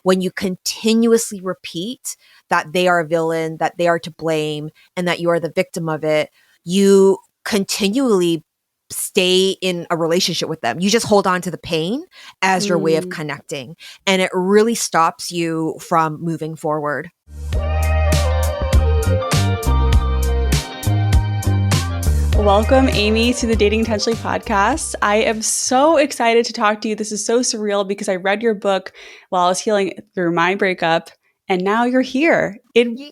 when you continuously repeat that they are a villain, that they are to blame, and that you are the victim of it, you continually stay in a relationship with them. You just hold on to the pain as your way of connecting. And it really stops you from moving forward. Welcome, Amy, to the Dating Intentionally podcast. I am so excited to talk to you. This is so surreal because I read your book while I was healing through my breakup, and now you're here in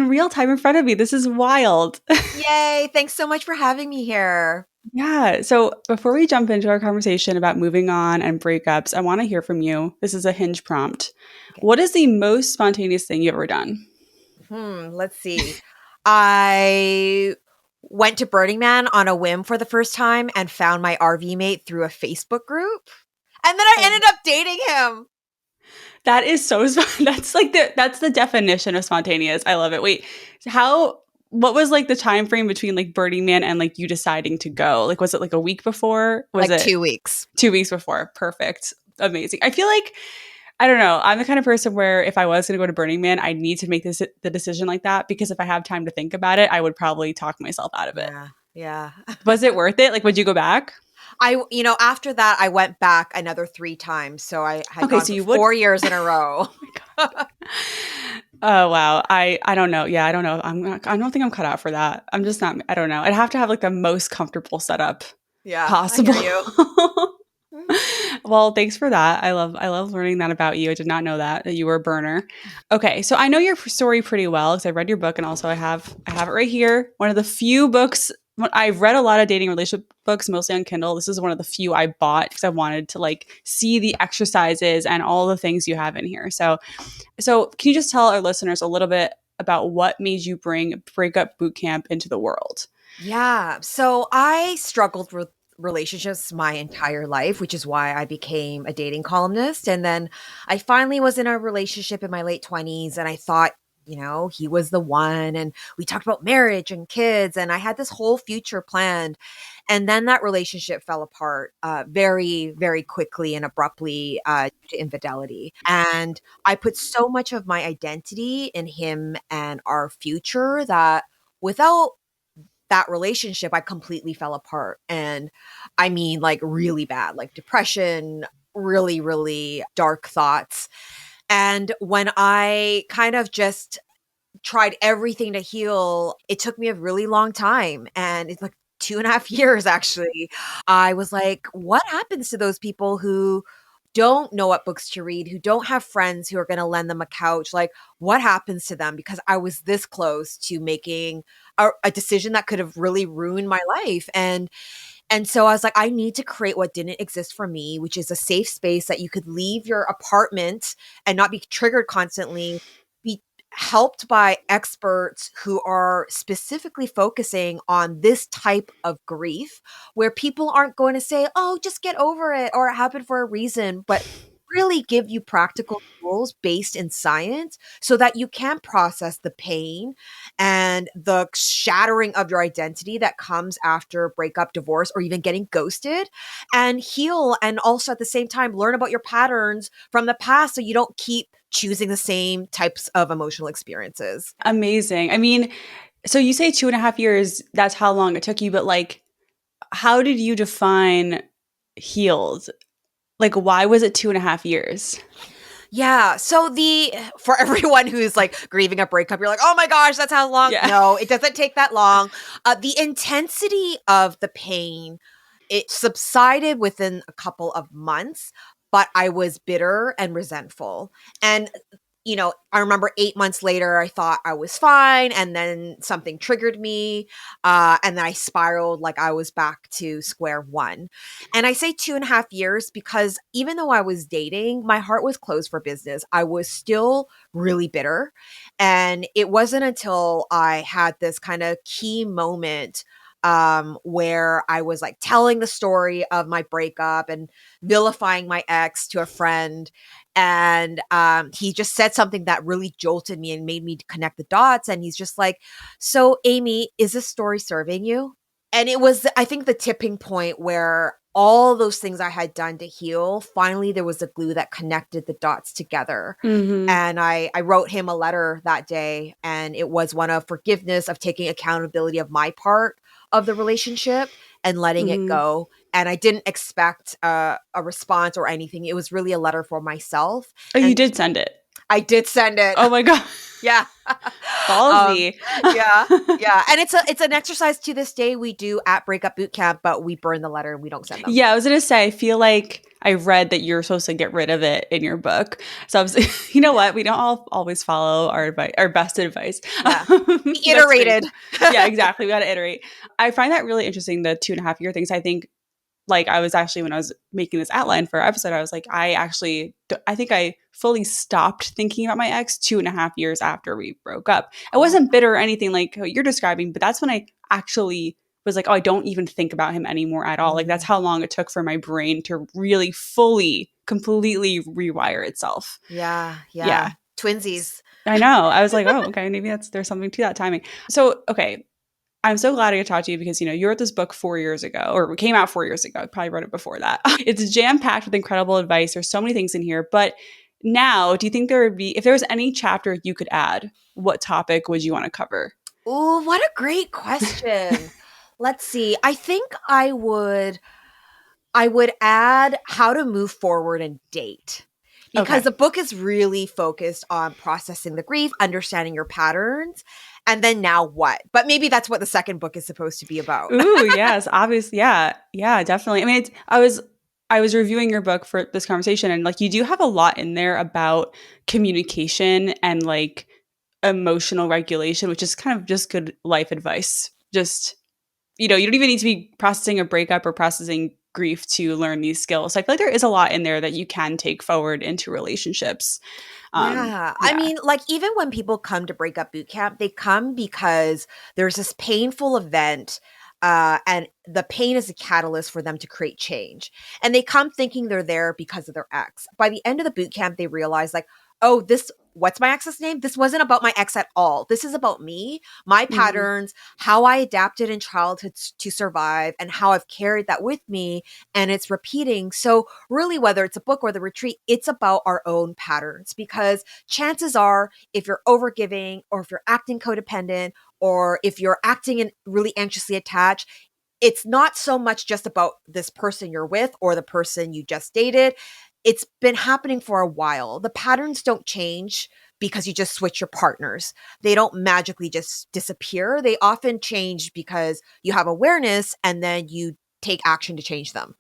real time in front of me. This is wild. Yay. Thanks so much for having me here. Yeah. So before we jump into our conversation about moving on and breakups, I want to hear from you. This is a hinge prompt. Okay. What is the most spontaneous thing you've ever done? Let's see. I went to Burning Man on a whim for the first time and found my RV mate through a Facebook group. And then I ended up dating him. That is so, that's the definition of spontaneous. I love it. Wait, what was like the time frame between like Burning Man and like you deciding to go? Like, was it like a week before? Was it 2 weeks? 2 weeks before. Perfect. Amazing. I feel like, I don't know. I'm the kind of person where if I was going to go to Burning Man, I need to make the decision like that, because if I have time to think about it, I would probably talk myself out of it. Yeah. Was it worth it? Like, would you go back? After that, I went back another 3 times. So I had gone for 4 years in a row. Oh my God. Oh, wow. I don't know. Yeah, I don't know. I don't think I'm cut out for that. I'm just not, I don't know. I'd have to have like the most comfortable setup possible. I hear you. Well, thanks for that. I love learning that about you. I did not know that you were a burner. Okay, so I know your story pretty well because I read your book, and also I have it right here. One of the few books. I've read a lot of dating relationship books, mostly on Kindle. This is one of the few I bought because I wanted to like see the exercises and all the things you have in here. So can you just tell our listeners a little bit about what made you bring Breakup Bootcamp into the world? Yeah. So I struggled with relationships my entire life, which is why I became a dating columnist. And then I finally was in a relationship in my late 20s, and I thought, he was the one. And we talked about marriage and kids, and I had this whole future planned. And then that relationship fell apart very, very quickly and abruptly due to infidelity. And I put so much of my identity in him and our future that without that relationship, I completely fell apart. And I mean, like really bad, like depression, really, really dark thoughts. And when I kind of just tried everything to heal, it took me a really long time. And it's like 2.5 years, actually. I was like, what happens to those people who don't know what books to read, who don't have friends who are going to lend them a couch? Like, what happens to them? Because I was this close to making a decision that could have really ruined my life. And so I was like, I need to create what didn't exist for me, which is a safe space that you could leave your apartment and not be triggered constantly, be helped by experts who are specifically focusing on this type of grief, where people aren't going to say, oh, just get over it, or it happened for a reason, but really give you practical tools based in science so that you can process the pain and the shattering of your identity that comes after breakup, divorce, or even getting ghosted, and heal. And also at the same time, learn about your patterns from the past so you don't keep choosing the same types of emotional experiences. Amazing. I mean, so you say 2.5 years, that's how long it took you, but like, how did you define healed? Like, why was it 2.5 years? Yeah. So for everyone who's like grieving a breakup, you're like, oh my gosh, that's how long. Yeah. No, it doesn't take that long. The intensity of the pain, it subsided within a couple of months, but I was bitter and resentful. And I remember 8 months later, I thought I was fine. And then something triggered me. And then I spiraled like I was back to square one. And I say 2.5 years because even though I was dating, my heart was closed for business. I was still really bitter. And it wasn't until I had this kind of key moment where I was like telling the story of my breakup and vilifying my ex to a friend. And he just said something that really jolted me and made me connect the dots. And he's just like, so Amy, is this story serving you? And it was, I think, the tipping point where all those things I had done to heal, finally there was a glue that connected the dots together. Mm-hmm. And I wrote him a letter that day, and it was one of forgiveness, of taking accountability of my part of the relationship and letting it Mm-hmm. go. And I didn't expect a response or anything. It was really a letter for myself. Oh, you And did send it. I did send it. Oh my God. Yeah. um, Ballsy. yeah. Yeah. And it's an exercise to this day we do at Breakup Bootcamp, but we burn the letter and we don't send them. Yeah, I was gonna say, I feel like I read that you're supposed to get rid of it in your book. So I was, you know what? We don't all always follow our advice, our best advice. Yeah. We That's iterated. crazy. Yeah, exactly. We got to iterate. I find that really interesting. The 2.5 year things. I think, like, I was actually, when I was making this outline for our episode, I was like, I think I fully stopped thinking about my ex 2.5 years after we broke up. I Oh. wasn't bitter or anything like what you're describing, but that's when I actually was like, oh, I don't even think about him anymore at all. Like, that's how long it took for my brain to really fully, completely rewire itself. Yeah. Yeah. Yeah. Twinsies. I know. I was like, oh, okay, maybe there's something to that timing. So, okay, I'm so glad I could talk to you because, you wrote this book 4 years ago, or it came out 4 years ago. I probably wrote it before that. It's jam packed with incredible advice. There's so many things in here. But now, do you think there would be, if there was any chapter you could add, what topic would you want to cover? Oh, what a great question. Let's see. I think I would add how to move forward and date. Because Okay. the book is really focused on processing the grief, understanding your patterns, and then now what? But maybe that's what the second book is supposed to be about. Ooh, yes, obviously. Yeah. Yeah, definitely. I mean, I was reviewing your book for this conversation, and like, you do have a lot in there about communication and like emotional regulation, which is kind of just good life advice. Just, you don't even need to be processing a breakup or processing grief to learn these skills. So I feel like there is a lot in there that you can take forward into relationships. Yeah. I Yeah. mean, like, even when people come to Breakup Bootcamp, they come because there's this painful event, and the pain is a catalyst for them to create change. And they come thinking they're there because of their ex. By the end of the boot camp, they realize, like, oh, what's my ex's name? This wasn't about my ex at all. This is about me, my Mhm. patterns, how I adapted in childhood to survive, and how I've carried that with me. And it's repeating. So, really, whether it's a book or the retreat, it's about our own patterns, because chances are, if you're overgiving, or if you're acting codependent, or if you're acting and really anxiously attached, it's not so much just about this person you're with or the person you just dated. It's been happening for a while. The patterns don't change because you just switch your partners. They don't magically just disappear. They often change because you have awareness and then you take action to change them.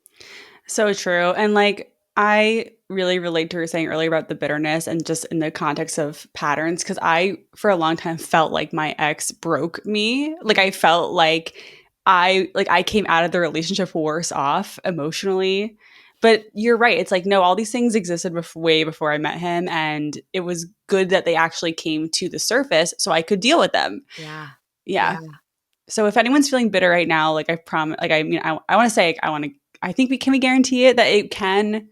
So true. And like, I really relate to what you were saying earlier about the bitterness and just in the context of patterns. Cause I, for a long time, felt like my ex broke me. Like, I felt like I came out of the relationship worse off emotionally. But you're right. It's like, no, all these things existed way before I met him. And it was good that they actually came to the surface so I could deal with them. Yeah. Yeah. Yeah. So if anyone's feeling bitter right now, like, I promise, like, I mean, I want to say, I think we guarantee it that it can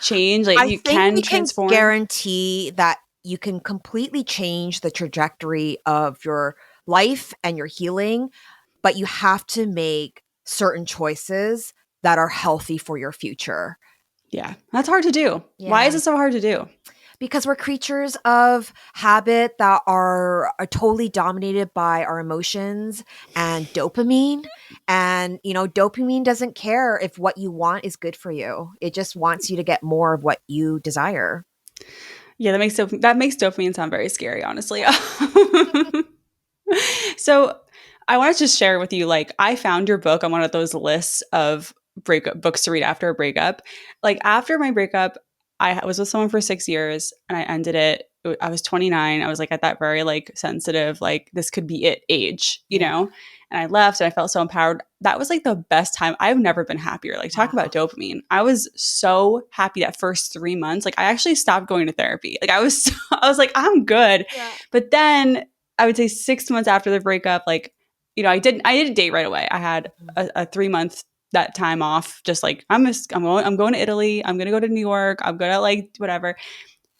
change, like, I you think can we can transform. guarantee that you can completely change the trajectory of your life and your healing, but you have to make certain choices that are healthy for your future. Yeah. That's hard to do. Why Yeah. is it so hard to do? Because we're creatures of habit that are totally dominated by our emotions and dopamine. And, dopamine doesn't care if what you want is good for you. It just wants you to get more of what you desire. Yeah, that makes dopamine sound very scary, honestly. So I want to just share with you, like, I found your book on one of those lists of breakup books to read after a breakup. Like, after my breakup, I was with someone for 6 years and I ended it. I was 29. I was like at that very like sensitive, like, this could be it age, Yeah. And I left and I felt so empowered. That was like the best time. I've never been happier. Like, talk Wow. about dopamine. I was so happy that first 3 months. Like, I actually stopped going to therapy. Like, I was like, I'm good. Yeah. But then I would say 6 months after the breakup, like, I didn't date right away. I had a 3 month that time off, just like, I'm going to Italy. I'm gonna go to New York. I'm gonna like whatever.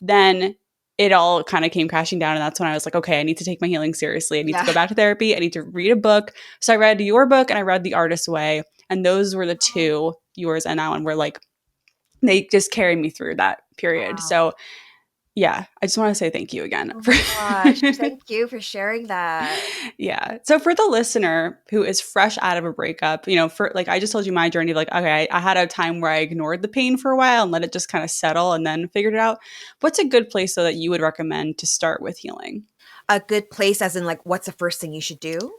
Then it all kind of came crashing down. And that's when I was like, okay, I need to take my healing seriously. I need to Yeah. go back to therapy. I need to read a book. So I read your book and I read The Artist's Way. And those were the two, yours and that one, were like, they just carried me through that period. Wow. So yeah, I just want to say thank you again Oh for my gosh. Thank you for sharing that. yeah. So for the listener who is fresh out of a breakup, for like I just told you my journey of like, okay, I had a time where I ignored the pain for a while and let it just kind of settle and then figured it out. What's a good place so that you would recommend to start with healing? A good place, as in, like, what's the first thing you should do?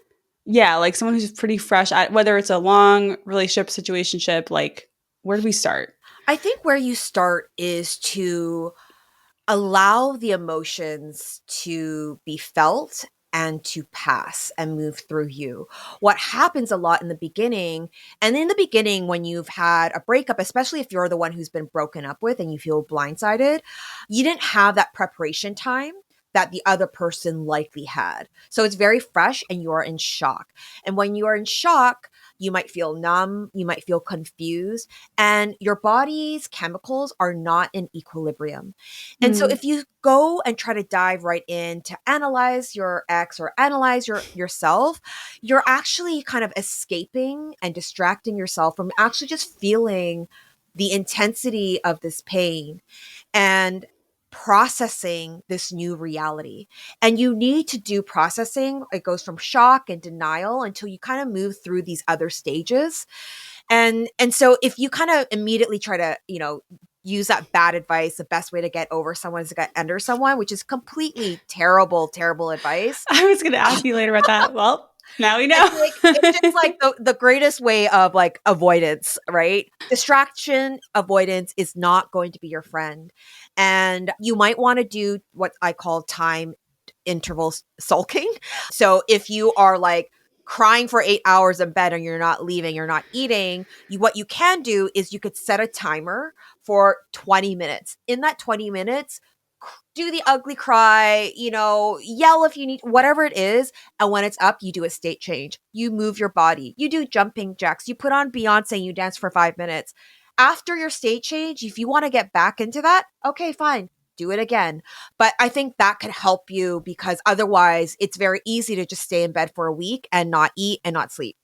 Yeah, like someone who's pretty fresh at whether it's a long relationship, situationship, like where do we start? I think where you start is to allow the emotions to be felt and to pass and move through you. What happens a lot in the beginning, and in the beginning, when you've had a breakup, especially if you're the one who's been broken up with and you feel blindsided, you didn't have that preparation time that the other person likely had. So it's very fresh and you are in shock. And when you are in shock, you might feel numb, you might feel confused, and your body's chemicals are not in equilibrium. And so Mm, if you go and try to dive right in to analyze your ex or analyze yourself, you're actually kind of escaping and distracting yourself from actually just feeling the intensity of this pain and processing this new reality. And you need to do processing. It goes from shock and denial until you kind of move through these other stages. And so if you kind of immediately try to, use that bad advice, the best way to get over someone is to get under someone, which is completely terrible, terrible advice. I was going to ask you later about that. Well, now we know. It's just like the greatest way of, like, avoidance, right? Distraction avoidance is not going to be your friend. And you might want to do what I call time interval sulking. So if you are, like, crying for 8 hours in bed and you're not leaving, you're not eating, what you can do is you could set a timer for 20 minutes. In that 20 minutes, do the ugly cry, yell if you need, whatever it is. And when it's up, you do a state change. You move your body. You do jumping jacks. You put on Beyonce, you dance for 5 minutes. After your state change, if you want to get back into that, okay, fine. Do it again. But I think that could help you, because otherwise it's very easy to just stay in bed for a week and not eat and not sleep.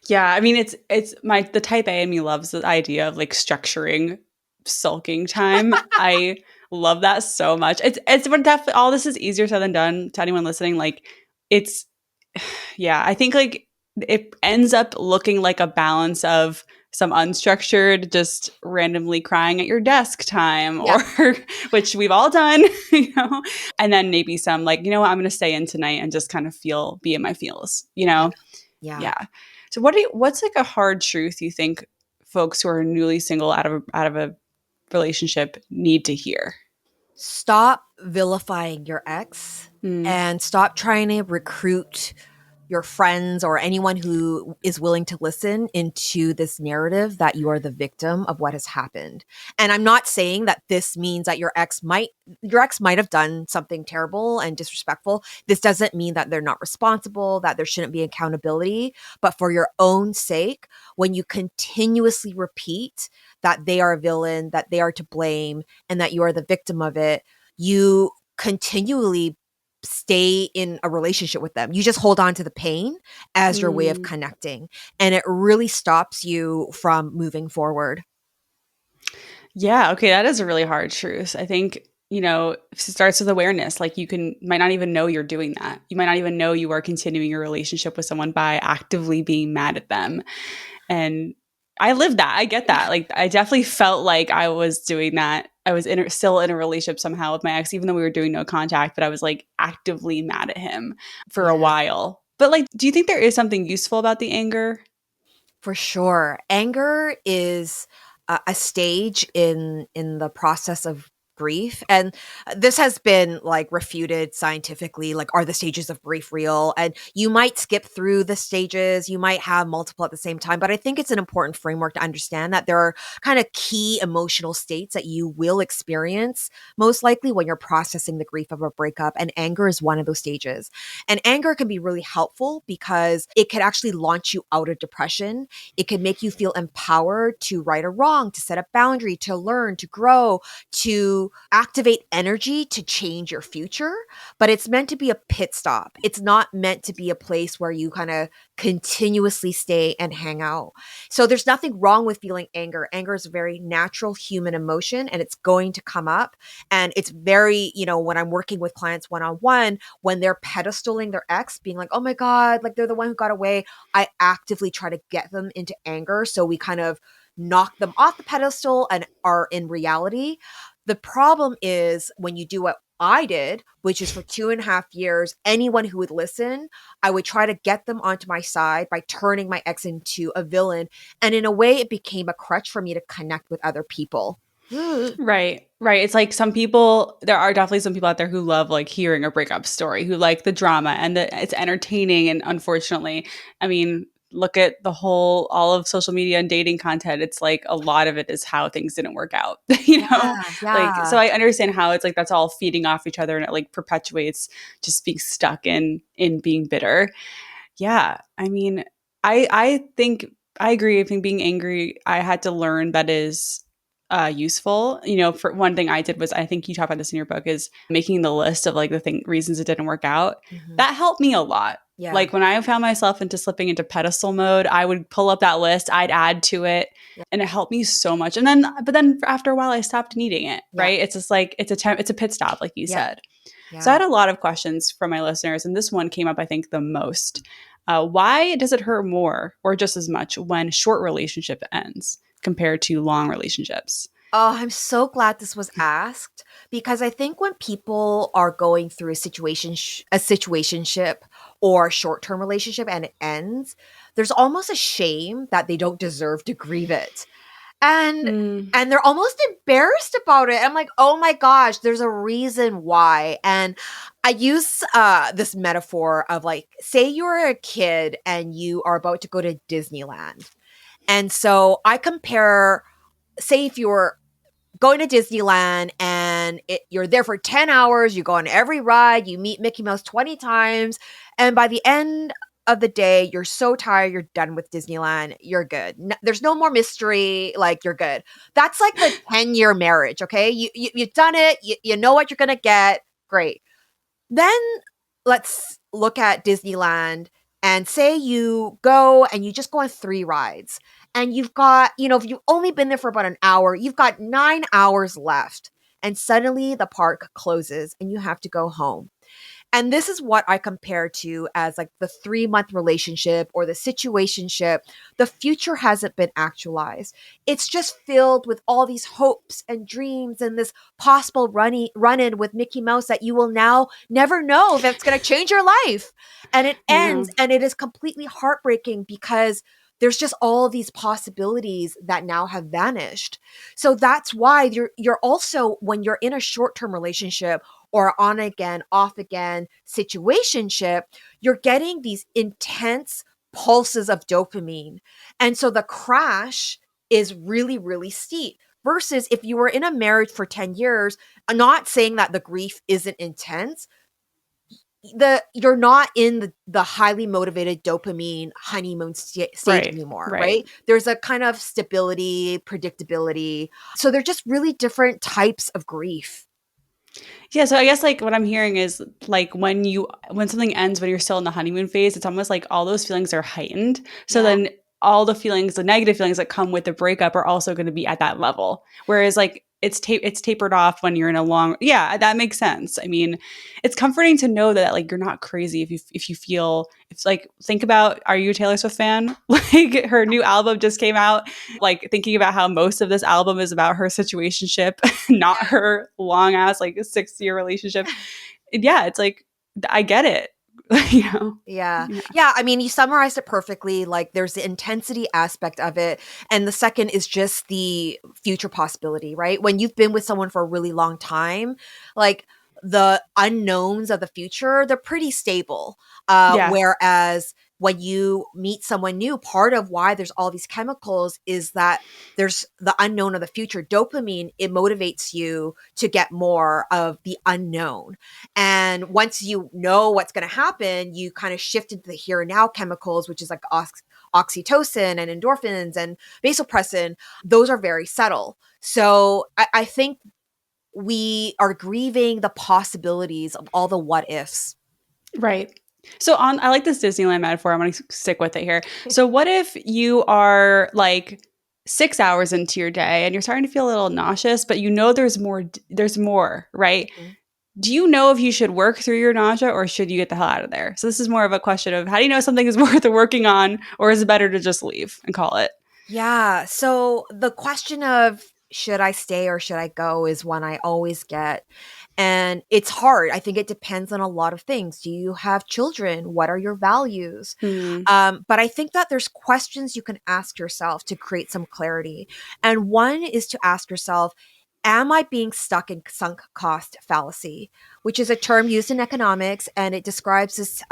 Yeah, I mean it's the type A in me loves the idea of like structuring sulking time. I love that so much. It's but definitely all this is easier said than done to anyone listening. Like it's yeah, I think like it ends up looking like a balance of some unstructured, just randomly crying at your desk time, Yeah. or which we've all done, and then maybe some like, I'm going to stay in tonight and just kind of be in my feels. Yeah. Yeah. Yeah. So what's like a hard truth you think folks who are newly single out of a relationship need to hear? Stop vilifying your ex Mm, and stop trying to recruit your friends or anyone who is willing to listen into this narrative that you are the victim of what has happened. And I'm not saying that this means that your ex might have done something terrible and disrespectful. This doesn't mean that they're not responsible, that there shouldn't be accountability, but for your own sake, when you continuously repeat that they are a villain, that they are to blame, and that you are the victim of it, you continually stay in a relationship with them. You just hold on to the pain as your way of mm. connecting. And it really stops you from moving forward. Yeah, okay, that is a really hard truth. I think, it starts with awareness. Like might not even know you're doing that. You might not even know you are continuing your relationship with someone by actively being mad at them. And I lived that. I get that. Like I definitely felt like I was doing that. I was still in a relationship somehow with my ex, even though we were doing no contact, but I was like actively mad at him for a Yeah. while. But like, do you think there is something useful about the anger? For sure. Anger is a stage in the process of grief, and this has been, like, refuted scientifically. Like, are the stages of grief real? And you might skip through the stages, you might have multiple at the same time, but I think it's an important framework to understand that there are kind of key emotional states that you will experience most likely when you're processing the grief of a breakup, and anger is one of those stages. And anger can be really helpful because it could actually launch you out of depression. It can make you feel empowered to right a wrong, to set a boundary, to learn, to grow, to to activate energy to change your future, but it's meant to be a pit stop. It's not meant to be a place where you kind of continuously stay and hang out. So there's nothing wrong with feeling anger. Anger is a very natural human emotion and it's going to come up. And it's very, when I'm working with clients one on one, when they're pedestaling their ex, being like, oh my God, like they're the one who got away, I actively try to get them into anger. So we kind of knock them off the pedestal and are in reality. The problem is when you do what I did, which is for 2.5 years, anyone who would listen, I would try to get them onto my side by turning my ex into a villain. And in a way, it became a crutch for me to connect with other people. Right. Right. It's like there are definitely some people out there who love like hearing a breakup story, who like the drama and it's entertaining. And unfortunately, I mean, look at all of social media and dating content. It's like a lot of it is how things didn't work out, Yeah, Like, so yeah. I understand how it's like that's all feeding off each other and it like perpetuates just being stuck in being bitter. Yeah. I mean, I think I agree. I think being angry, I had to learn that is useful. For one thing I did was, I think you talk about this in your book, is making the list of like reasons it didn't work out. Mhm. That helped me a lot. Yeah, Like when I found myself slipping into pedestal mode, I would pull up that list, I'd add to it, yeah, and it helped me so much. But then after a while, I stopped needing it. yeah, Right? It's just like it's a pit stop, like you yeah, said. So I yeah. had a lot of questions from my listeners, and this one came up, I think, the most. Why does it hurt more or just as much when short relationship ends compared to long relationships? Oh, I'm so glad this was asked because I think when people are going through a situationship or a short-term relationship and it ends, there's almost a shame that they don't deserve to grieve it. And Mm, and they're almost embarrassed about it. I'm like, "Oh my gosh, there's a reason why." And I use this metaphor of like, say you're a kid and you are about to go to Disneyland. And so I compare, say if you're going to Disneyland and you're there for 10 hours, you go on every ride, you meet Mickey Mouse 20 times, and by the end of the day, you're so tired, you're done with Disneyland, you're good. There's no more mystery, like you're good. That's like the 10-year marriage, okay? You've done it, you know what you're going to get, great. Then let's look at Disneyland and say you go and you just go on 3 rides. And you've got, if you've only been there for about an hour, you've got 9 hours left. And suddenly the park closes and you have to go home. And this is what I compare to as like the 3-month relationship or the situationship. The future hasn't been actualized. It's just filled with all these hopes and dreams and this possible run in with Mickey Mouse that you will now never know if it's going to change your life. And it yeah. ends and it is completely heartbreaking because there's just all these possibilities that now have vanished. So that's why you're also, when you're in a short-term relationship or on again, off again situationship, you're getting these intense pulses of dopamine. And so the crash is really, really steep. Versus if you were in a marriage for 10 years, I'm not saying that the grief isn't intense. You're not in the highly motivated dopamine honeymoon stage Right. anymore, Right. right? There's a kind of stability, predictability. So they're just really different types of grief. Yeah, so I guess like what I'm hearing is like when something ends when you're still in the honeymoon phase, it's almost like all those feelings are heightened. So Yeah. then all the feelings, the negative feelings that come with the breakup are also going to be at that level. Whereas like it's tapered off when you're in a long. Yeah, that makes sense. I mean, it's comforting to know that like you're not crazy if you feel. It's like, think about, are you a Taylor Swift fan? Like her new album just came out, like thinking about how most of this album is about her situationship, not her long ass like 6 year relationship. Yeah, it's like I get it. you know. Yeah. Yeah. Yeah. I mean, you summarized it perfectly. Like, there's the intensity aspect of it. And the second is just the future possibility, right? When you've been with someone for a really long time, like the unknowns of the future, they're pretty stable. Yeah. Whereas when you meet someone new, part of why there's all these chemicals is that there's the unknown of the future. Dopamine, it motivates you to get more of the unknown. And once you know what's going to happen, you kind of shift into the here and now chemicals, which is like oxytocin and endorphins and vasopressin. Those are very subtle. So I think we are grieving the possibilities of all the what ifs. Right. So I like this Disneyland metaphor. I'm going to stick with it here. So what if you are like 6 hours into your day and you're starting to feel a little nauseous, but you know there's more, right? Mhm. Do you know if you should work through your nausea or should you get the hell out of there? So this is more of a question of how do you know something is worth working on, or is it better to just leave and call it? Yeah. So the question of should I stay or should I go is one I always get. And it's hard. I think it depends on a lot of things. Do you have children? What are your values? Hmm. But I think that there's questions you can ask yourself to create some clarity. And one is to ask yourself, am I being stuck in sunk cost fallacy, which is a term used in economics, and it describes this,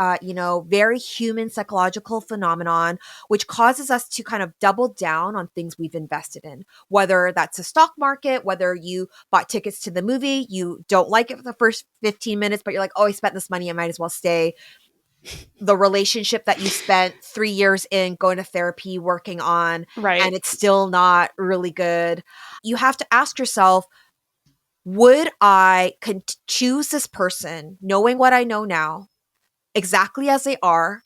very human psychological phenomenon, which causes us to kind of double down on things we've invested in, whether that's a stock market, whether you bought tickets to the movie, you don't like it for the first 15 minutes, but you're like, oh, I spent this money, I might as well stay. The relationship that you spent 3 years in going to therapy, working on, and Right. it's still not really good. You have to ask yourself, would I choose this person knowing what I know now, exactly as they are,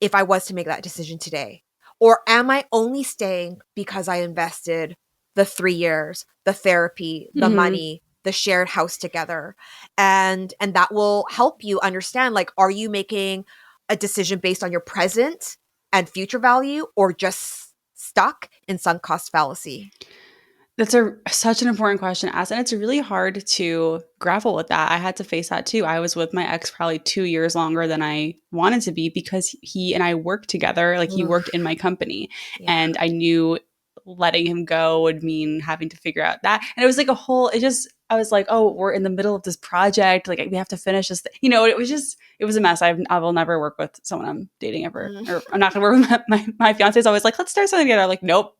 if I was to make that decision today? Or am I only staying because I invested the 3 years, the therapy, the Hmm. money, the shared house together? And that will help you understand, like, are you making a decision based on your present and future value, or just stuck in sunk cost fallacy? That's such an important question to ask, and it's really hard to grapple with that. I had to face that too. I was with my ex probably 2 years longer than I wanted to be because he and I worked together. Like he worked in Oof, my company, yeah. and I knew letting him go would mean having to figure out that. And it was like a whole. It just I was like, oh, we're in the middle of this project. Like we have to finish this. It was a mess. I will never work with someone I'm dating ever, Mm. or I'm not going to work with my fiance. Is always like, let's start something together. I'm like, nope.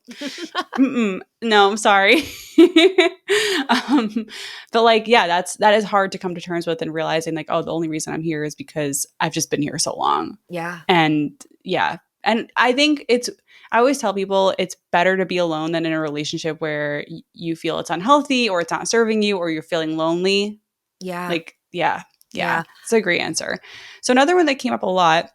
Mm-mm. No, I'm sorry. um, but like, yeah, that is hard to come to terms with and realizing like, oh, the only reason I'm here is because I've just been here so long. Yeah. And yeah, and I think I always tell people it's better to be alone than in a relationship where you feel it's unhealthy or it's not serving you or you're feeling lonely. Yeah. Like, yeah, yeah, Yeah. it's a great answer. So another one that came up a lot,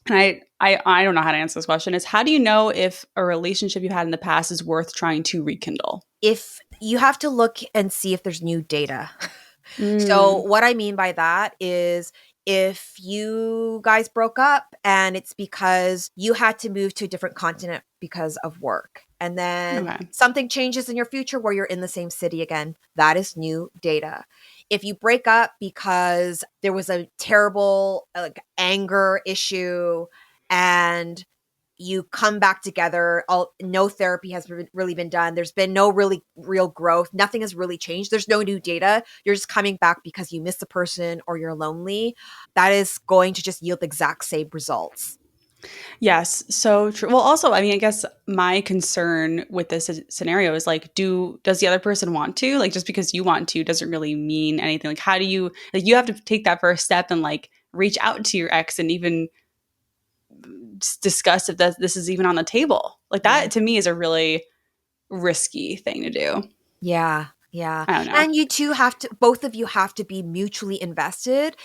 and I don't know how to answer this question, is how do you know if a relationship you had in the past is worth trying to rekindle? If you have to look and see if there's new data. So, Mm, what I mean by that is if you guys broke up and it's because you had to move to a different continent because of work, and then okay. something changes in your future where you're in the same city again, that is new data. If you break up because there was a terrible like anger issue and you come back together, no therapy has really been done, there's been no really real growth, nothing has really changed, there's no new data, you're just coming back because you miss the person or you're lonely, that is going to just yield the exact same results. Yes, so true. Well, also, I mean, I guess my concern with this scenario is like, does the other person want to? Like, just because you want to doesn't really mean anything. Like, how do you like? You have to take that first step and like reach out to your ex and even discuss if this is even on the table. Like Yeah. that to me is a really risky thing to do. Yeah. Yeah. I don't know. And you two have to, both of you have to be mutually invested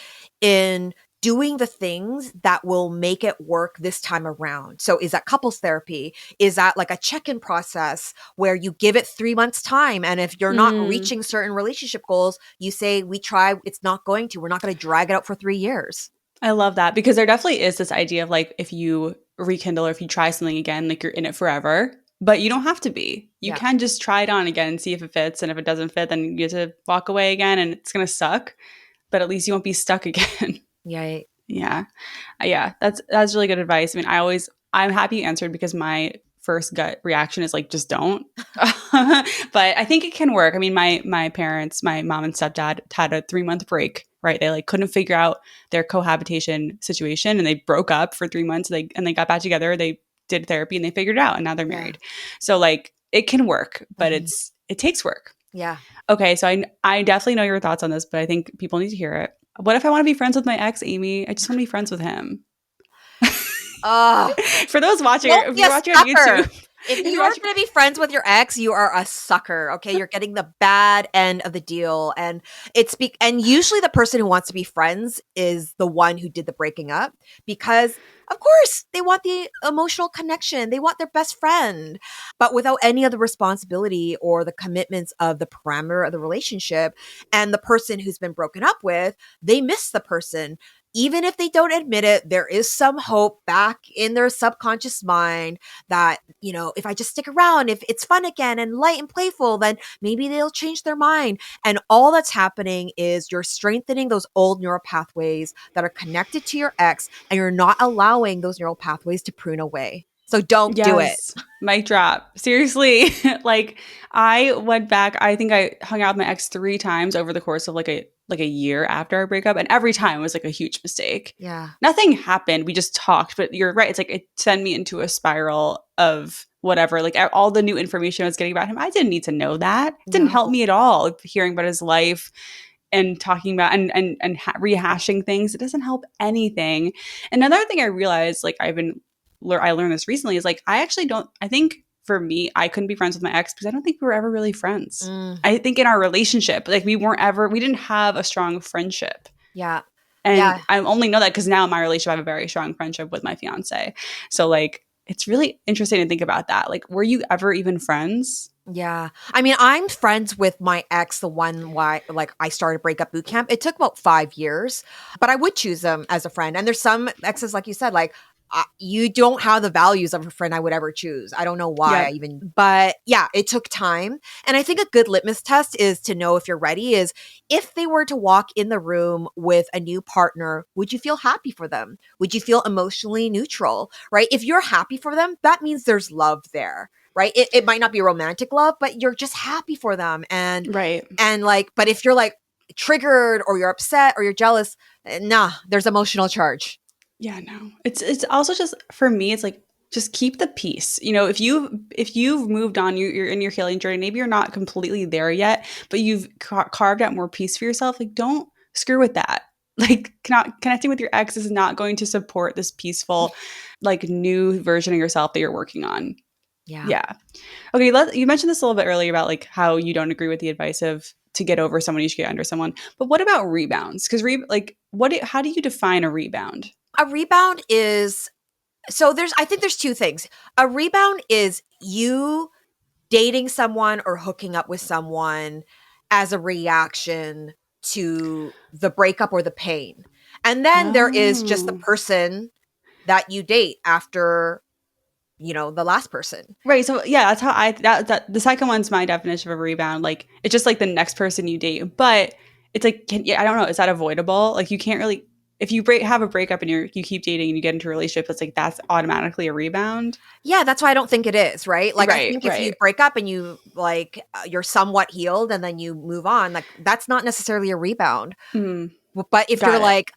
in doing the things that will make it work this time around. So, is that couples therapy? Is that like a check in process where you give it 3 months' time? And if you're not Mm, reaching certain relationship goals, you say, we try, it's not going to, we're not going to drag it out for 3 years. I love that because there definitely is this idea of like if you rekindle or if you try something again, like you're in it forever. But you don't have to be. You Yeah. can just try it on again and see if it fits. And if it doesn't fit, then you have to walk away again and it's gonna suck. But at least you won't be stuck again. Yeah. Yeah. Yeah. That's really good advice. I mean, I'm happy you answered because my first gut reaction is like just don't. But I think it can work. I mean, my parents, my mom and stepdad had a 3 month break, right? They like couldn't figure out their cohabitation situation and they broke up for 3 months. They got back together. They did therapy and they figured it out and now they're Yeah. married. So like it can work, but Mhm. it takes work. Yeah. Okay, so I definitely know your thoughts on this, but I think people need to hear it. What if I want to be friends with my ex, Amy? I just want to be friends with him. Oh, For those watching, don't if be you're a watching on sucker. YouTube, If If you you are watch, going to be friends with your ex, you are a sucker. Okay, you're getting the bad end of the deal, and and usually the person who wants to be friends is the one who did the breaking up because. Of course, they want the emotional connection. They want their best friend, but without any of the responsibility or the commitments of the parameter of the relationship. And the person who's been broken up with, they miss the person. Even if they don't admit it, there is some hope back in their subconscious mind that, if I just stick around, if it's fun again and light and playful, then maybe they'll change their mind. And all that's happening is you're strengthening those old neural pathways that are connected to your ex, and you're not allowing those neural pathways to prune away. So don't do it. yes, mic drop. Seriously, like I went back. I think I hung out with my ex 3 times over the course of like a year after our breakup, and every time was like a huge mistake. Yeah. Nothing happened. We just talked, but you're right. It's like it sent me into a spiral of whatever. Like all the new information I was getting about him, I didn't need to know that. It didn't help No. me at all. Hearing about his life and talking about rehashing things, it doesn't help anything. Another thing I realized, like I learned this recently, is like I actually don't. I think for me, I couldn't be friends with my ex because I don't think we were ever really friends. Mm, I think in our relationship, like we didn't have a strong friendship. yeah. And Yeah. I only know that because now in my relationship, I have a very strong friendship with my fiance. So like, it's really interesting to think about that. Like, were you ever even friends? Yeah. I mean, I'm friends with my ex, the one why like I started Breakup Bootcamp. It took about 5 years, but I would choose them as a friend. And there's some exes, like you said, like you don't have the values of a friend I would ever choose. I don't know why I Yep. even, but yeah, it took time. And I think a good litmus test is to know if you're ready is if they were to walk in the room with a new partner, would you feel happy for them? Would you feel emotionally neutral, right? If you're happy for them, that means there's love there, right? It might not be romantic love, but you're just happy for them. Right. And like, but if you're like triggered or you're upset or you're jealous, nah, there's emotional charge. Yeah, no. It's also just for me, it's like just keep the peace. You know, if you've moved on, you're in your healing journey. Maybe you're not completely there yet, but you've carved out more peace for yourself. Like, don't screw with that. Like, connecting with your ex is not going to support this peaceful, like new version of yourself that you're working on. Yeah. Yeah. Okay. You mentioned this a little bit earlier about like how you don't agree with the advice of to get over someone, you should get under someone. But what about rebounds? Because how do you define a rebound? A rebound is I think there's two things. A rebound is you dating someone or hooking up with someone as a reaction to the breakup or the pain. And then there is just the Oh. person that you date after, the last person. Right. So yeah, that's how that the second one's my definition of a rebound. Like it's just like the next person you date, but it's like I don't know, is that avoidable? Like you can't really if you have a breakup and you keep dating and you get into a relationship, it's like that's automatically a rebound. Yeah, that's why I don't think it is, right? Like I Right. think if you Right. break up and you like you're somewhat healed and then you move on, like that's not necessarily a rebound. Mm, But if you're got it. like,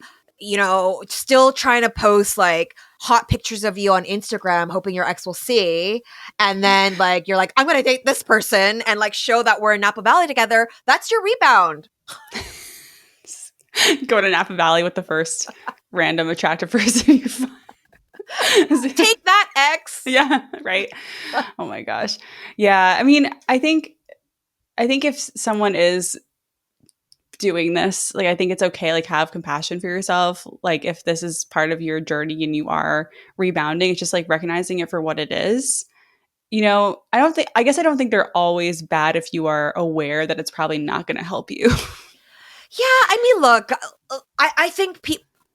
still trying to post like hot pictures of you on Instagram, hoping your ex will see, and then like you're like, I'm gonna date this person and like show that we're in Napa Valley together, that's your rebound. Go to Napa Valley with the first random attractive person you find. Take that, ex. Yeah, right. Oh my gosh. Yeah, I mean, I think if someone is doing this, like I think it's okay, like have compassion for yourself. Like if this is part of your journey and you are rebounding, it's just like recognizing it for what it is. I guess I don't think they're always bad if you are aware that it's probably not going to help you. Yeah, I mean, look, I think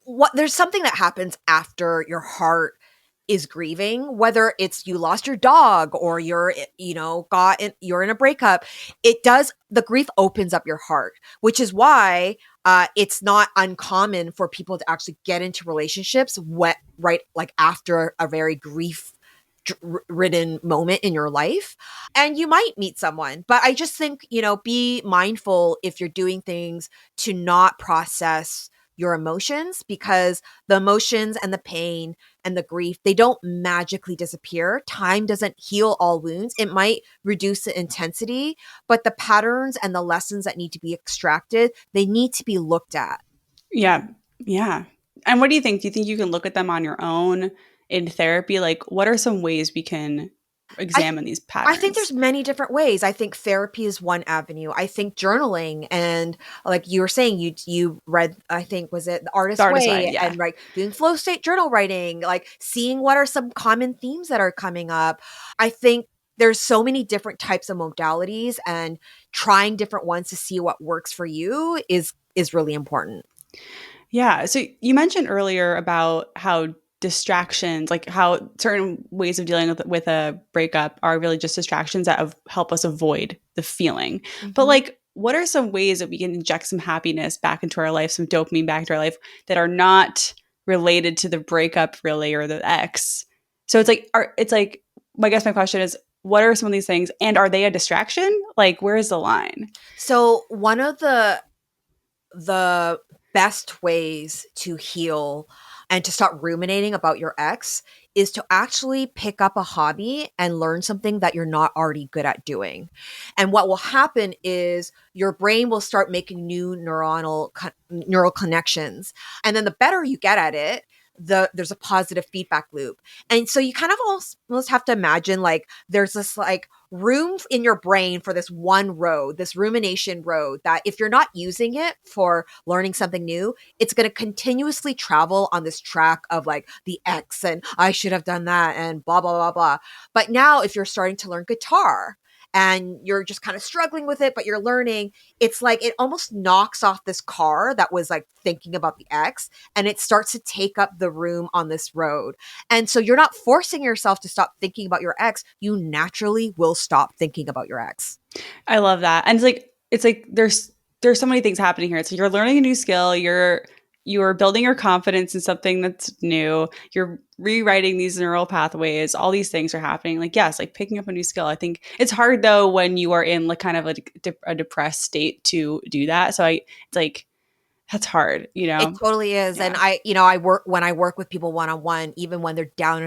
what there's something that happens after your heart is grieving, whether it's you lost your dog or you're in a breakup. The grief opens up your heart, which is why it's not uncommon for people to actually get into relationships right like after a very grief ridden moment in your life, and you might meet someone. But I just think, be mindful if you're doing things to not process your emotions, because the emotions and the pain and the grief, they don't magically disappear. Time doesn't heal all wounds. It might reduce the intensity, but the patterns and the lessons that need to be extracted, they need to be looked at. Yeah. Yeah. And what do you think? Do you think you can look at them on your own in therapy? Like, what are some ways we can I th- examine these I think there's patterns? many different ways. I think therapy is one avenue. I think journaling and like you were saying, you read, I think was it The The Artist's artist way, Way, yeah. and like doing flow state journal writing, like seeing what are some common themes that are coming up. I think there's so many different types of modalities, and trying different ones to see what works for you is really important. Yeah. So you mentioned earlier about how distractions, like how certain ways of dealing with a breakup are really just distractions that help us avoid the feeling. But Mhm. like, what are some ways that we can inject some happiness back into our life, some dopamine back into our life that are not related to the breakup really or the ex? So it's like, I guess my question is, what are some of these things, and are they a distraction? Like, where is the line? So one of the best ways to heal and to stop ruminating about your ex is to actually pick up a hobby and learn something that you're not already good at doing. And what will happen is your brain will start making new neural connections. And then the better you get at it, there's a positive feedback loop. And so you kind of almost have to imagine like there's this like room in your brain for this one road, this rumination road, that if you're not using it for learning something new, it's going to continuously travel on this track of like the X and I should have done that and blah, blah, blah, blah. But now, if you're starting to learn guitar and you're just kind of struggling with it, but you're learning, it's like it almost knocks off this car that was like thinking about the X, and it starts to take up the room on this road. And so you're not forcing yourself to stop thinking about your ex. You naturally will stop thinking about your ex. I love that. And it's like there's so many things happening here. So you're learning a new skill, you're building your confidence in something that's new, you're rewriting these neural pathways, all these things are happening. Like yes, like picking up a new skill. I think it's hard though when you are in like kind of a depressed state to do that. So it's like that's hard, you It know. totally is. And Yeah. I work when I work with people one on one, even when they're down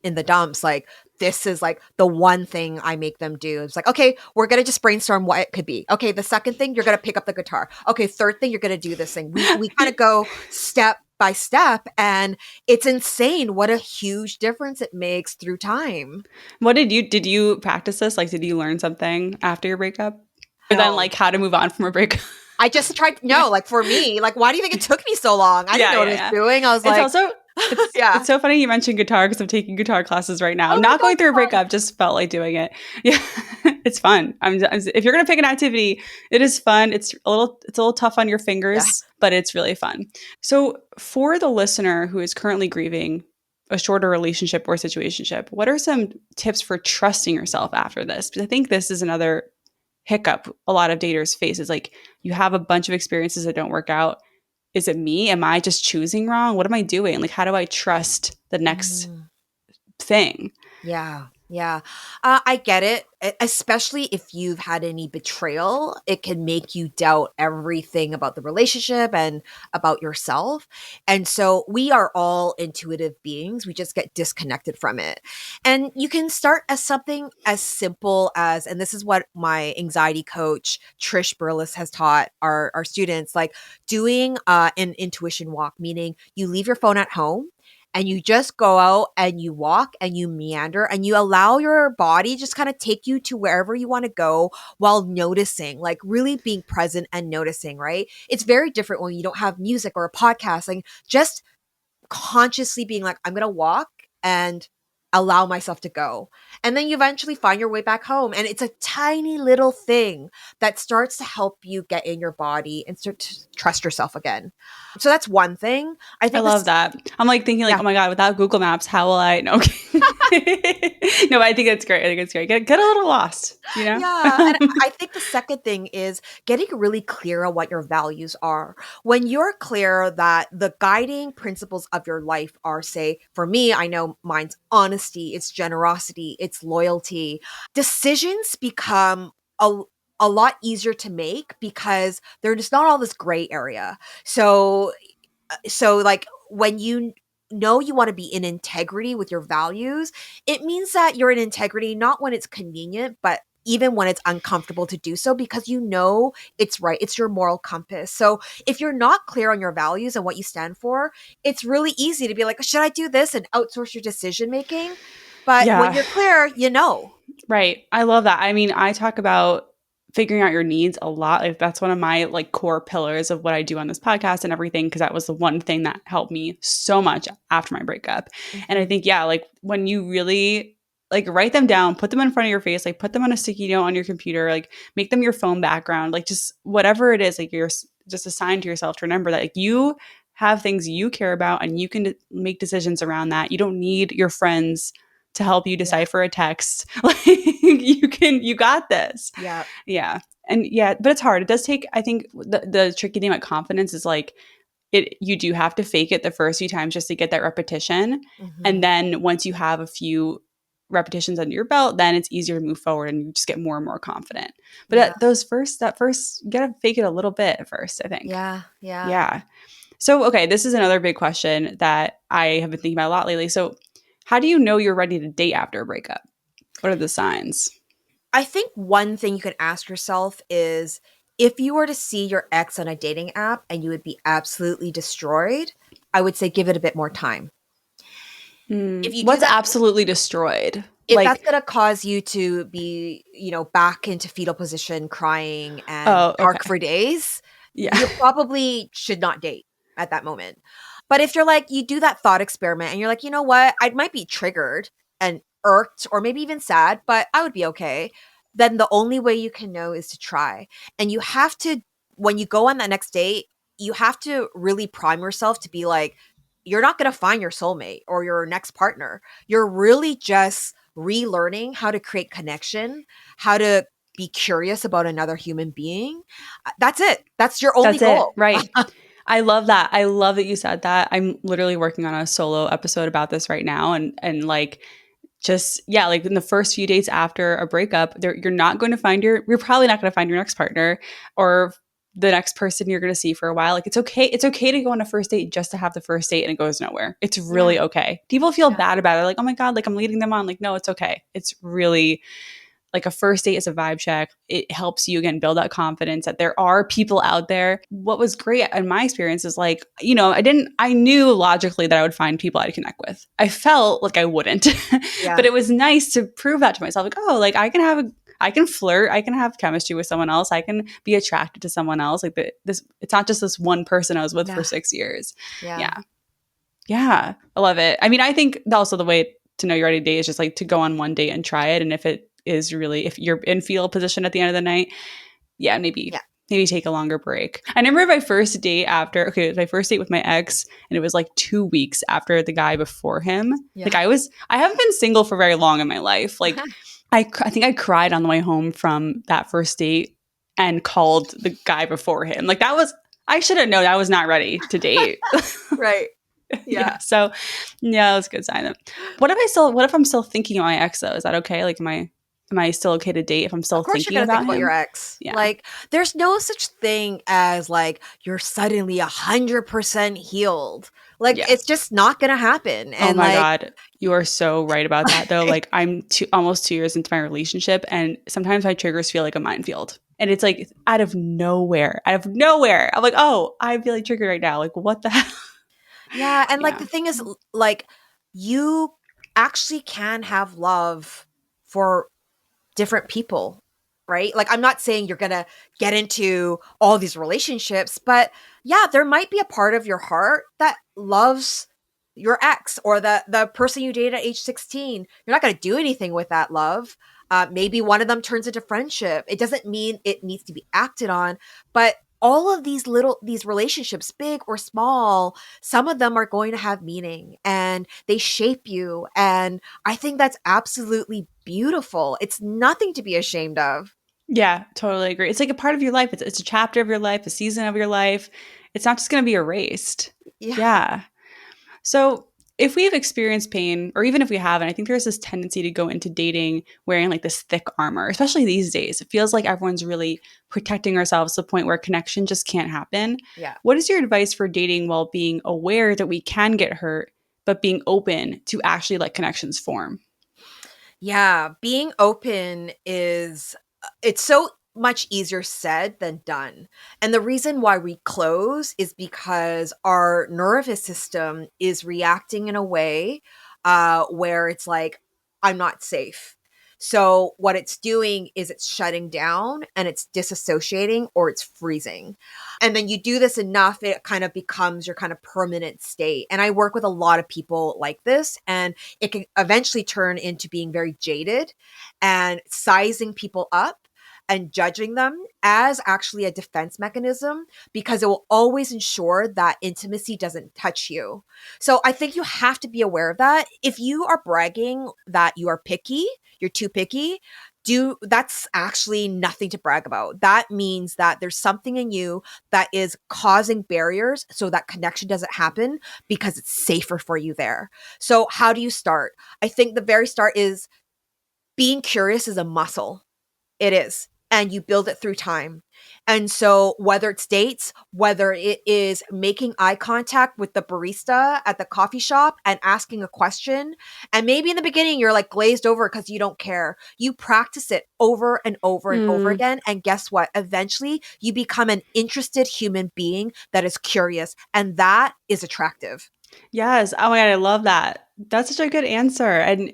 in the dumps, like this is like the one thing I make them do. It's like, okay, we're gonna just brainstorm what it could be. Okay, the second thing, you're gonna pick up the guitar. Okay, third thing, you're gonna do this thing. We kind of go step by step, and it's insane what a huge difference it makes through time. What did you practice this? Like did you learn something after your breakup? Or then No. like how to move on from a breakup? I just tried Yeah. no, like for me, like why do you think it took me so long? I didn't Yeah, know what yeah, I was yeah. doing. I was It's like, also it's yeah. so funny you mentioned guitar because I'm taking guitar classes right now. Oh my Not god, going through a fun. breakup, just felt like doing it. Yeah, it's fun. If you're gonna pick an activity, it is fun. It's a little tough on your Yeah. fingers, but it's really fun. So for the listener who is currently grieving a shorter relationship or situationship, what are some tips for trusting yourself after this? Because I think this is another hiccup a lot of daters face is like you have a bunch of experiences that don't work out. Is it me? Am I just choosing wrong? What am I doing? Like, how do I trust the next Mm. thing? Yeah, yeah. I get it, especially if you've had any betrayal. It can make you doubt everything about the relationship and about yourself. And so we are all intuitive beings. We just get disconnected from it. And you can start as something as simple as, and this is what my anxiety coach, Trish Burles, has taught our students, like doing an intuition walk, meaning you leave your phone at home and you just go out and you walk and you meander and you allow your body just kind of take you to wherever you want to go while noticing, like really being present and noticing, right? It's very different when you don't have music or a podcast, like just consciously being like, I'm going to walk and allow myself to go. And then you eventually find your way back home. And it's a tiny little thing that starts to help you get in your body and start to trust yourself again. So that's one thing. I I think love this, that. I'm like thinking like, yeah. oh my God, without Google Maps, how will I? No, no, I think it's great. I think it's great. Get a little lost, you know? Yeah. And I think the second thing is getting really clear on what your values are. When you're clear that the guiding principles of your life are, say, for me, I know mine's honesty, it's generosity, it's loyalty, decisions become a lot easier to make because there's not all this gray area. So like when you know you want to be in integrity with your values, it means that you're in integrity not when it's convenient, but even when it's uncomfortable to do so, because you know it's right. It's your moral compass. So if you're not clear on your values and what you stand for, it's really easy to be like, should I do this and outsource your decision making? But when Yeah. you're clear, you know. Right. I love that. I mean, I talk about figuring out your needs a lot. Like that's one of my like core pillars of what I do on this podcast and everything, because that was the one thing that helped me so much after my breakup. And I Mhm. think, yeah, like when you really like write them down, put them in front of your face, like put them on a sticky note on your computer, like make them your phone background, like just whatever it is, like you're just assign to yourself to remember that like you have things you care about and you can make decisions around that. You don't need your friends to help you Yeah. decipher a text. Like you got this. Yeah. Yeah. And yeah, but it's hard. It does take, I think the tricky thing about confidence is like you do have to fake it the first few times just to get that repetition. And Mhm. then once you have a few repetitions under your belt, then it's easier to move forward and you just get more and more confident. But Yeah. that first, you gotta fake it a little bit at first, I think. Yeah. Yeah. Yeah. So, okay, this is another big question that I have been thinking about a lot lately. So, how do you know you're ready to date after a breakup? What are the signs? I think one thing you can ask yourself is, if you were to see your ex on a dating app and you would be absolutely destroyed, I would say give it a bit more time. If you do What's that, absolutely destroyed? if that's Like, going to cause you to be, back into fetal position, crying and oh, dark okay. for days, Yeah. you probably should not date at that moment. But if you're like, you do that thought experiment and you're like, you know what, I might be triggered and irked or maybe even sad, but I would be okay. Then the only way you can know is to try. And you have to, when you go on that next date, you have to really prime yourself to be like, you're not going to find your soulmate or your next partner. You're really just relearning how to create connection, how to be curious about another human being. That's it. That's your only That's it. goal. Right. I love that. I love that you said that. I'm literally working on a solo episode about this right now and like just yeah, like in the first few dates after a breakup, you're not going to find you're probably not going to find your next partner or the next person you're going to see for a while. Like it's okay. It's okay to go on a first date just to have the first date and it goes nowhere. It's really Yeah. okay. People feel Yeah. bad about it. Like, oh my God, like I'm leading them on. Like, no, it's okay. It's really like a first date is a vibe check. It helps you again build that confidence that there are people out there. What was great in my experience is like, I knew logically that I would find people I'd connect with. I felt like I wouldn't, but Yeah. it was nice to prove that to myself. Like, oh, like I can flirt, I can have chemistry with someone else, I can be attracted to someone else. Like it's not just this one person I was with for Yeah. 6 years. Yeah. Yeah. Yeah. I love it. I mean, I think also the way to know you're ready to date is just like to go on one date and try it. And if it is really, if you're in fetal position at the end of the night, yeah, Yeah. maybe take a longer break. I remember my first date it was my first date with my ex, and it was like 2 weeks after the guy before him. Like Yeah. I haven't been single for very long in my life. Like I think I cried on the way home from that first date and called the guy before him. Like I should have known I was not ready to date. Right. Yeah. Yeah. So yeah, that's a good sign. What if I'm still thinking of my ex though? Is that okay? Like am I still okay to date if I'm still Of course you're thinking going to think about about your him? ex. Yeah. Like, there's no such thing as like you're suddenly 100% healed. Like, Yeah. it's just not going to happen. Oh And my like, God. You are so right about that though. Like I'm almost 2 years into my relationship and sometimes my triggers feel like a minefield. And it's like out of nowhere. Out of nowhere. I'm like, oh, I feel like triggered right now. Like what the hell? yeah. And like, Yeah. the thing is, like, you actually can have love for different people, right? Like, I'm not saying you're going to get into all these relationships, but yeah, there might be a part of your heart that loves your ex or the person you dated at age 16. You're not going to do anything with that love. Maybe one of them turns into friendship. It doesn't mean it needs to be acted on, but all of these relationships, big or small, some of them are going to have meaning and they shape you. And I think that's absolutely beautiful. It's nothing to be ashamed of. Yeah, totally agree. It's like a part of your life. It's a chapter of your life, a season of your life. It's not just going to be erased. Yeah. Yeah. So, if we've experienced pain, or even if we haven't, I think there's this tendency to go into dating wearing like this thick armor, especially these days. It feels like everyone's really protecting ourselves to the point where connection just can't happen. Yeah. What is your advice for dating while being aware that we can get hurt, but being open to actually let connections form? Yeah, being open is it's so much easier said than done. And the reason why we close is because our nervous system is reacting in a way where it's like I'm not safe. So what it's doing is it's shutting down and it's disassociating or it's freezing. And then you do this enough, it kind of becomes your kind of permanent state. And I work with a lot of people like this, and it can eventually turn into being very jaded and sizing people up and judging them as actually a defense mechanism, because it will always ensure that intimacy doesn't touch you. So I think you have to be aware of that. If you are bragging that you are picky, you're too picky, that's actually nothing to brag about. That means that there's something in you that is causing barriers so that connection doesn't happen because it's safer for you there. So how do you start? I think the very start is being curious is a muscle. It is. And you build it through time. And so whether it's dates, whether it is making eye contact with the barista at the coffee shop and asking a question, and maybe in the beginning you're like glazed over because you don't care. You practice it over and over and over again. And guess what? Eventually you become an interested human being that is curious. And that is attractive. Yes. Oh my God, I love that. That's such a good answer. And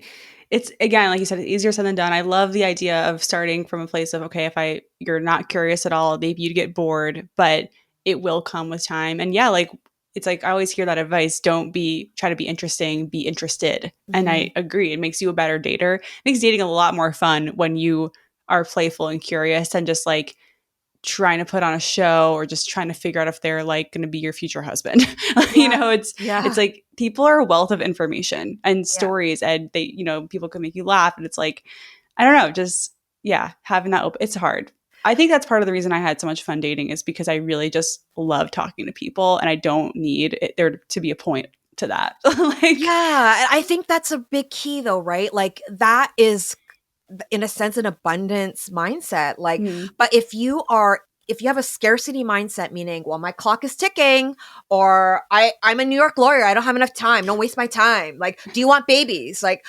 it's, again, like you said, it's easier said than done. I love the idea of starting from a place of, okay, if you're not curious at all, maybe you'd get bored, but it will come with time. And yeah, like, it's like, I always hear that advice, try to be interesting, be interested. And I agree. It makes you a better dater. It makes dating a lot more fun when you are playful and curious and just like trying to put on a show or just trying to figure out if they're like going to be your future husband. It's like people are a wealth of information and stories, and they, people can make you laugh, and it's like, I don't know, just, having that open, it's hard. I think that's part of the reason I had so much fun dating, is because I really just love talking to people, and I don't need there to be a point to that. I think that's a big key though, right? Like that is, in a sense, an abundance mindset. Like, but if you have a scarcity mindset, meaning, well, my clock is ticking, or I'm a New York lawyer, I don't have enough time, don't waste my time. Like, do you want babies? Like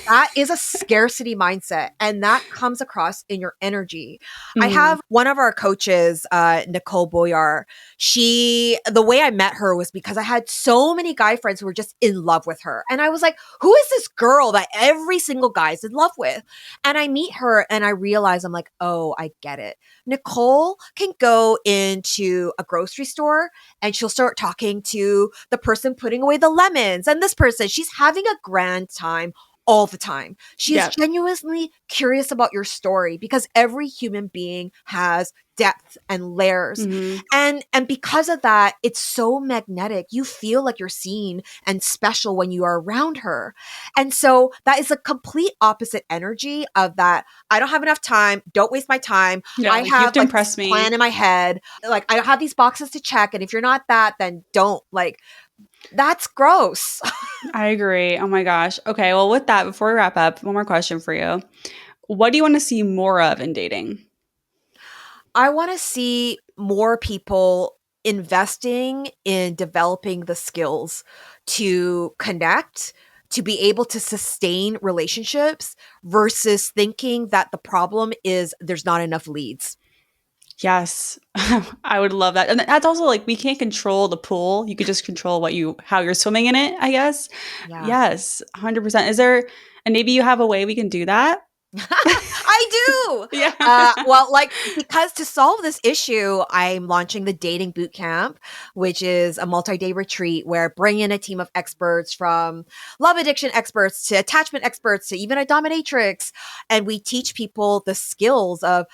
that is a scarcity mindset, and that comes across in your energy. I have one of our coaches, Nicole Boyar. The way I met her was because I had so many guy friends who were just in love with her. And I was like, who is this girl that every single guy is in love with? And I meet her and I realize, I'm like, oh, I get it. Nicole can go into a grocery store and she'll start talking to the person putting away the lemons, and this person, she's having a grand time all the time. She is genuinely curious about your story, because every human being has depth and layers. And because of that, it's so magnetic. You feel like you're seen and special when you are around her. And so that is a complete opposite energy of that. I don't have enough time. Don't waste my time. I you have to impress this plan in my head. Like, I have these boxes to check. And if you're not that, then don't. Like, that's gross. I agree. Oh my gosh. Okay. Well, with that, before we wrap up, one more question for you. What do you want to see more of in dating? I want to see more people investing in developing the skills to connect, to be able to sustain relationships, versus thinking that the problem is there's not enough leads. Yes. I would love that. And that's also like, we can't control the pool. You could just control how you're swimming in it, I guess. Yeah. Yes. 100%. And maybe you have a way we can do that? I do. Well, because to solve this issue, I'm launching the Dating Bootcamp, which is a multi-day retreat where I bring in a team of experts, from love addiction experts to attachment experts to even a dominatrix. And we teach people the skills of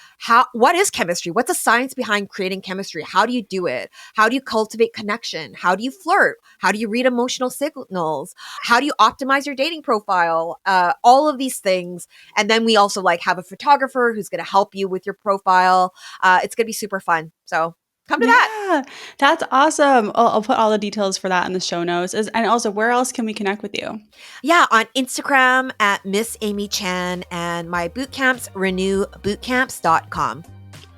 what is chemistry? What's the science behind creating chemistry? How do you do it? How do you cultivate connection? How do you flirt? How do you read emotional signals? How do you optimize your dating profile? All of these things. And then we also have a photographer who's going to help you with your profile. It's going to be super fun. So come to that. That's awesome. I'll put all the details for that in the show notes. And also, where else can we connect with you? Yeah, on Instagram at Miss Amy Chan, and my bootcamps, renewbootcamps.com.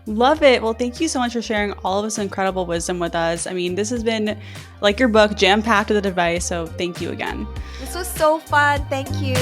Love it. Well, thank you so much for sharing all of this incredible wisdom with us. I mean, this has been like your book, jam-packed with advice. So thank you again. This was so fun. Thank you.